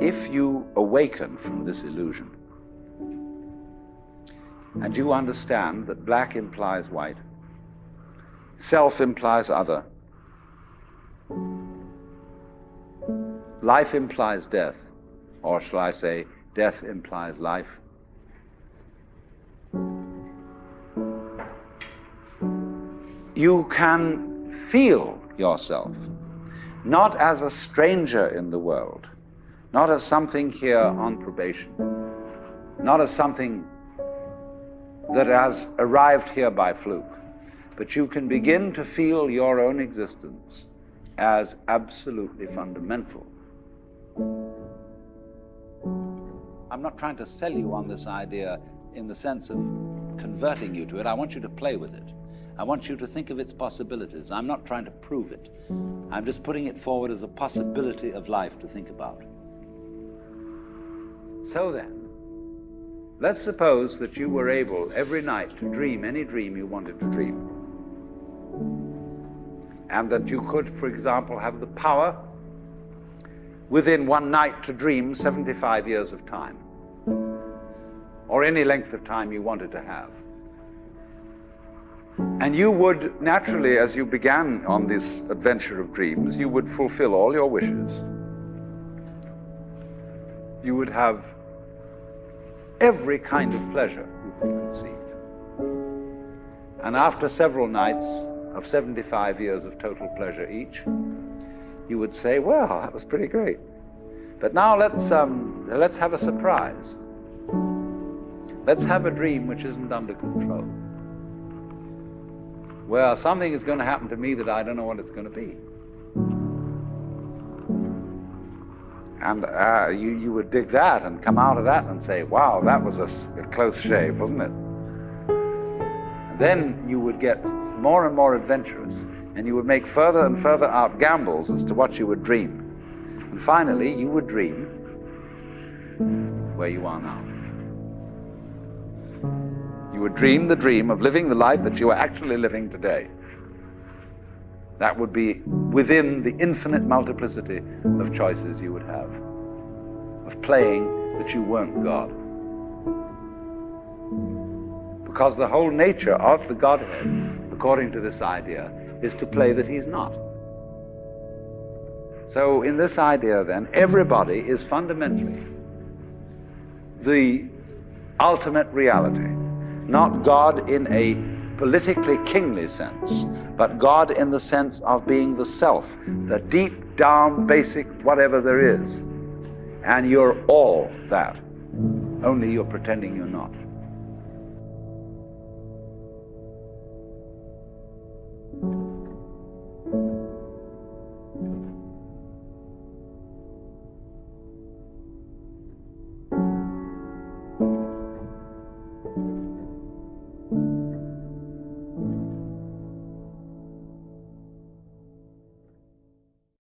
if you awaken from this illusion, and you understand that black implies white, self implies other, life implies death, or shall I say, death implies life, you can feel yourself not as a stranger in the world, not as something here on probation, not as something that has arrived here by fluke, but you can begin to feel your own existence as absolutely fundamental. I'm not trying to sell you on this idea in the sense of converting you to it. I want you to play with it. I want you to think of its possibilities. I'm not trying to prove it. I'm just putting it forward as a possibility of life to think about. So then, let's suppose that you were able every night to dream any dream you wanted to dream. And that you could, for example, have the power within one night to dream 75 years of time, or any length of time you wanted to have. And you would naturally, as you began on this adventure of dreams, you would fulfill all your wishes. You would have every kind of pleasure you could conceive. And after several nights of 75 years of total pleasure each, you would say, well, that was pretty great. But now let's have a surprise. Let's have a dream which isn't under control. Well, something is going to happen to me that I don't know what it's going to be. And you would dig that and come out of that and say, wow, that was a close shave, wasn't it? And then you would get more and more adventurous, and you would make further and further out gambles as to what you would dream. And finally, you would dream where you are now. You would dream the dream of living the life that you are actually living today. That would be within the infinite multiplicity of choices you would have, of playing that you weren't God. Because the whole nature of the Godhead, according to this idea, is to play that he's not. So in this idea then, everybody is fundamentally the ultimate reality. Not God in a politically kingly sense, but God in the sense of being the self, the deep down basic whatever there is. And you're all that, only you're pretending you're not.